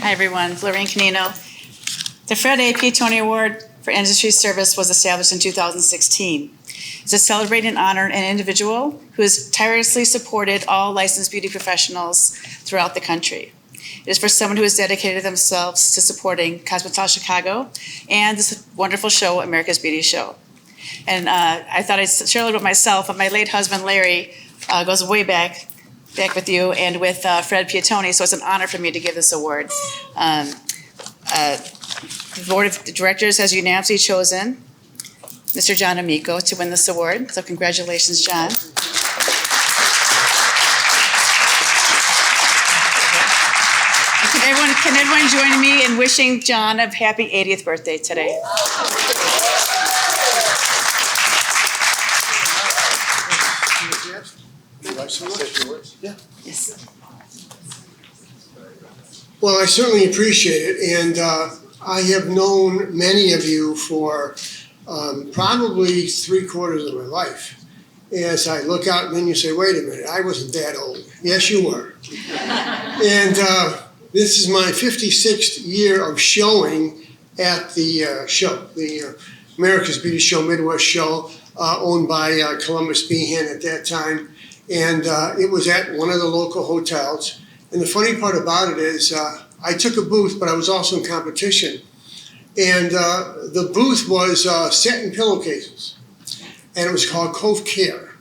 Hi, everyone. Lorrene, Conino. The Fred A. Piattoni Award for Industry Service was established in 2016. It's to celebrate and honor an individual who has tirelessly supported all licensed beauty professionals throughout the country. It is for someone who has dedicated themselves to supporting Cosmetology Chicago and this wonderful show, America's Beauty Show. And I thought I'd share a little bit myself, but my late husband, Larry, goes way back with you and with Fred Piattoni, so it's an honor for me to give this award. The Board of Directors has unanimously chosen Mr. John Amico to win this award, so congratulations, John. Can everyone join me in wishing John a happy 80th birthday today? Yeah. Yes. Well, I certainly appreciate it, and I have known many of you for probably 3/4 of my life. As I look out and then you say, wait a minute, I wasn't that old. Yes, you were. And this is my 56th year of showing at the show, the America's Beauty Show, Midwest Show, owned by Columbus Behan at that time. And it was at one of the local hotels. And the funny part about it is I took a booth, but I was also in competition. And the booth was satin pillowcases. And it was called Cove Care.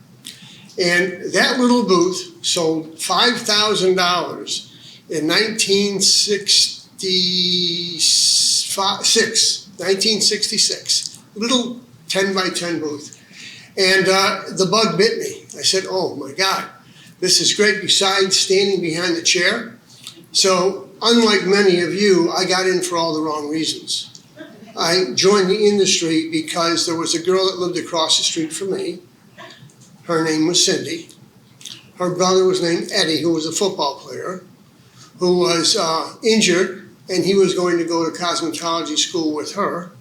And that little booth sold $5,000 in 1966. Little 10 by 10 booth. And the bug bit me. I said, oh my God, this is great, besides standing behind the chair. So unlike many of you, I got in for all the wrong reasons. I joined the industry because there was a girl that lived across the street from me. Her name was Cindy. Her brother was named Eddie, who was a football player, who was injured, and he was going to go to cosmetology school with her.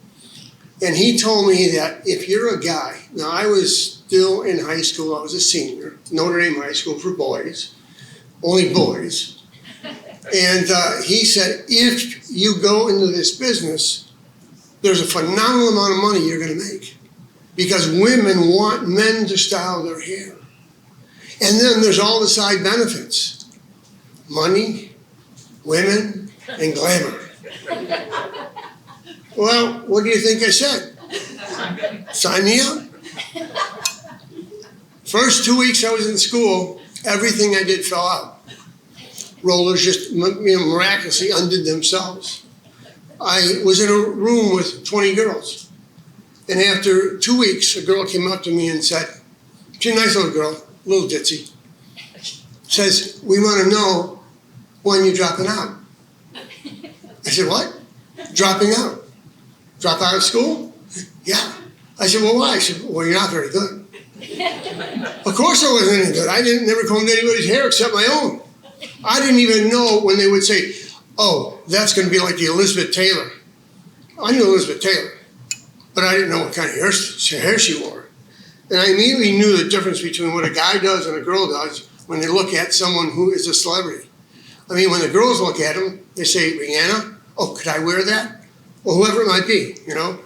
And he told me that if you're a guy, now I was still in high school, I was a senior, Notre Dame High School for boys, only boys. And he said, if you go into this business, there's a phenomenal amount of money you're gonna make, because women want men to style their hair. And then there's all the side benefits: money, women, and glamour. Well, what do you think I said? Sign me up. First 2 weeks I was in school, everything I did fell out. Rollers just miraculously undid themselves. I was in a room with 20 girls. And after 2 weeks, a girl came up to me and said, she's a nice little girl, a little ditzy, says, we want to know when you're dropping out. I said, what? Dropping out? Drop out of school? Yeah. I said, well, why? She said, well, you're not very good. Of course I wasn't any good. I never combed anybody's hair except my own. I didn't even know when they would say, oh, that's going to be like the Elizabeth Taylor. I knew Elizabeth Taylor, but I didn't know what kind of hair she wore. And I immediately knew the difference between what a guy does and a girl does when they look at someone who is a celebrity. I mean, when the girls look at him, they say, Rihanna, oh, could I wear that? Or whoever it might be, you know.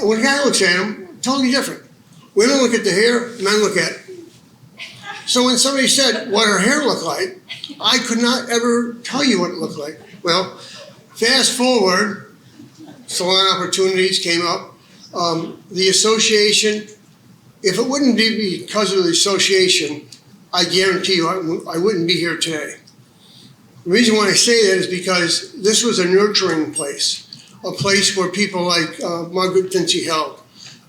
When a guy looks at him, totally different. Women look at the hair, men look at it. So when somebody said what her hair looked like, I could not ever tell you what it looked like. Well, fast forward, salon opportunities came up. The association, if it wouldn't be because of the association, I guarantee you I wouldn't be here today. The reason why I say that is because this was a nurturing place. A place where people like Margaret Vinci Held,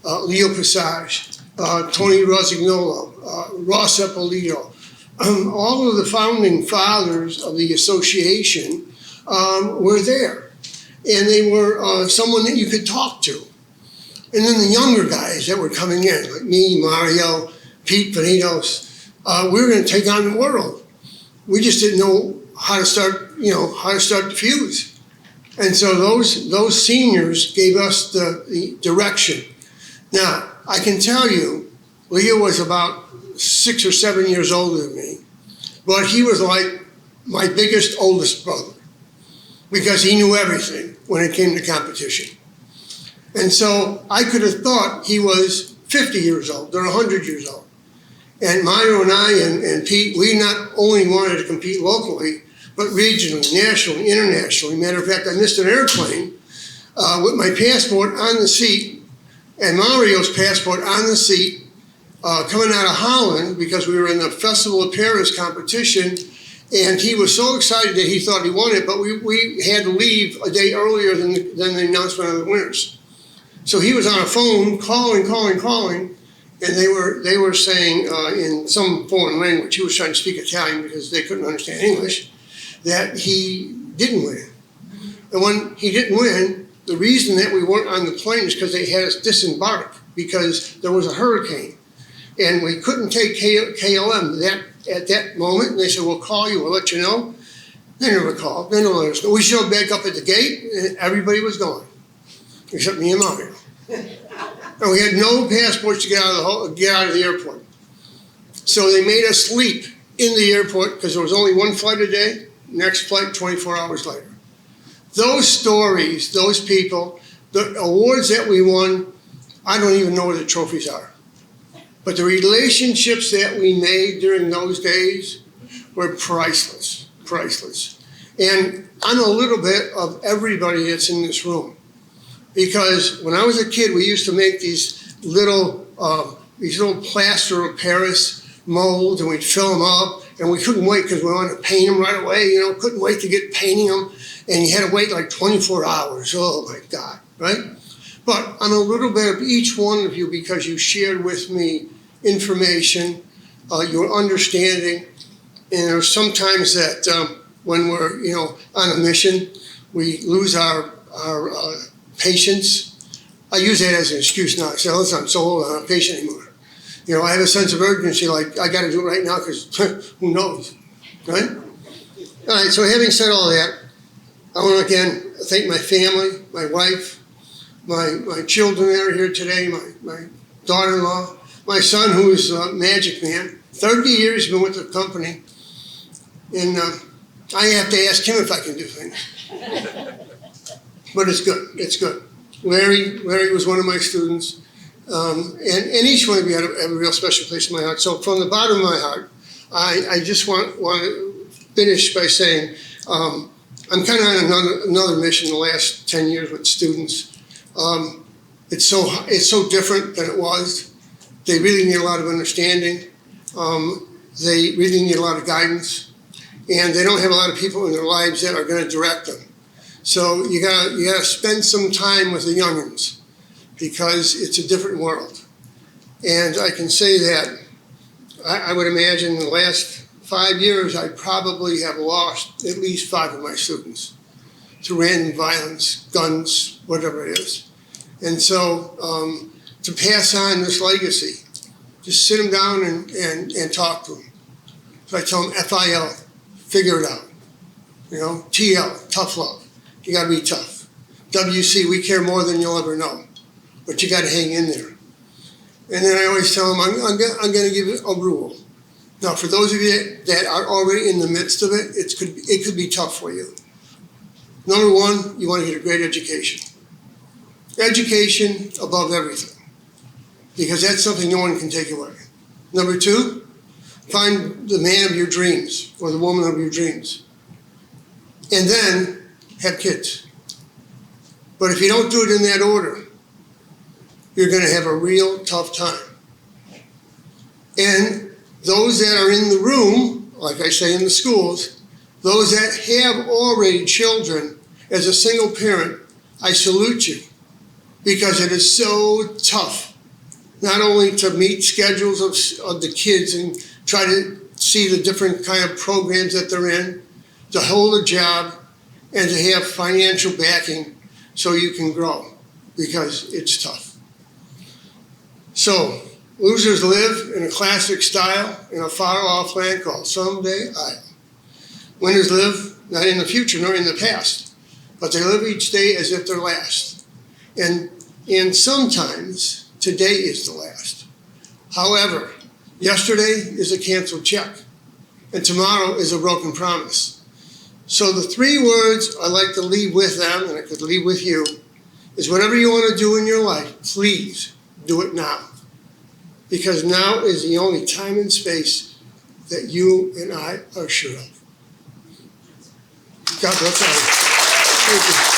Leo Passage, Tony Rosignolo, Ross Eppolito, all of the founding fathers of the association were there. And they were someone that you could talk to. And then the younger guys that were coming in, like me, Mario, Pete Vanitos, we were going to take on the world. We just didn't know how to start, how to start the fuse. And so those seniors gave us the direction. Now, I can tell you, Leo was about 6 or 7 years older than me, but he was like my biggest, oldest brother. because he knew everything when it came to competition. And so I could have thought he was 50 years old or 100 years old. And Mario and I and Pete, we not only wanted to compete locally, but regionally, nationally, internationally. Matter of fact, I missed an airplane with my passport on the seat and Mario's passport on the seat coming out of Holland because we were in the Festival of Paris competition. And he was so excited that he thought he won it, but we had to leave a day earlier than the announcement of the winners. So he was on a phone calling, and they were saying in some foreign language, he was trying to speak Italian because they couldn't understand English, that he didn't win. And when he didn't win, the reason that we weren't on the plane is because they had us disembark because there was a hurricane. And we couldn't take KLM at that moment. And they said, we'll call you, we'll let you know. They never called, they never let us know. We showed back up at the gate and everybody was gone, except me and Mario. And we had no passports to get out of the airport. So they made us sleep in the airport because there was only one flight a day, next flight 24 hours later. Those stories, those people, the awards that we won, I don't even know where the trophies are. But the relationships that we made during those days were priceless, priceless. And I'm a little bit of everybody that's in this room. Because when I was a kid, we used to make these little plaster of Paris molds, and we'd fill them up, and we couldn't wait because we wanted to paint them right away, couldn't wait to get painting them, and you had to wait like 24 hours. Oh my God, right? But I'm a little bit of each one of you because you shared with me information, your understanding, and there's sometimes that when we're on a mission, we lose our patience. I use that as an excuse now. I say, listen, I'm so old, I'm not patient anymore. I have a sense of urgency, like I got to do it right now because who knows, right? All right, so having said all that, I want to again thank my family, my wife, my children that are here today, my daughter-in-law, my son who is a magic man. 30 years he's been with the company, and I have to ask him if I can do things. But it's good, it's good. Larry was one of my students, and each one of you had a real special place in my heart. So from the bottom of my heart, I just want to finish by saying I'm kind of on another mission the last 10 years with students. It's so different than it was. They really need a lot of understanding. They really need a lot of guidance, and they don't have a lot of people in their lives that are going to direct them. So you gotta spend some time with the youngins because it's a different world. And I can say that I would imagine in the last 5 years I probably have lost at least 5 of my students to random violence, guns, whatever it is. And so to pass on this legacy, just sit them down and talk to them. So I tell them FIL, figure it out. TL, tough love. You got to be tough. WC, we care more than you'll ever know, but you got to hang in there. And then I always tell them, I'm going to give you a rule. Now, for those of you that are already in the midst of it, it could be tough for you. Number one, you want to get a great education. Education above everything, because that's something no one can take away. Number two, find the man of your dreams or the woman of your dreams. And then have kids. But if you don't do it in that order, you're going to have a real tough time. And those that are in the room, like I say in the schools, those that have already children as a single parent, I salute you because it is so tough, not only to meet schedules of the kids and try to see the different kind of programs that they're in, to hold a job, and to have financial backing so you can grow, because it's tough. So, losers live in a classic style in a far-off land called Someday Isle. Winners live not in the future nor in the past, but they live each day as if they're last. And sometimes today is the last. However, yesterday is a canceled check, and tomorrow is a broken promise. So the three words I'd like to leave with them, and I could leave with you, is whatever you want to do in your life, please do it now. Because now is the only time and space that you and I are sure of. God bless you. Thank you.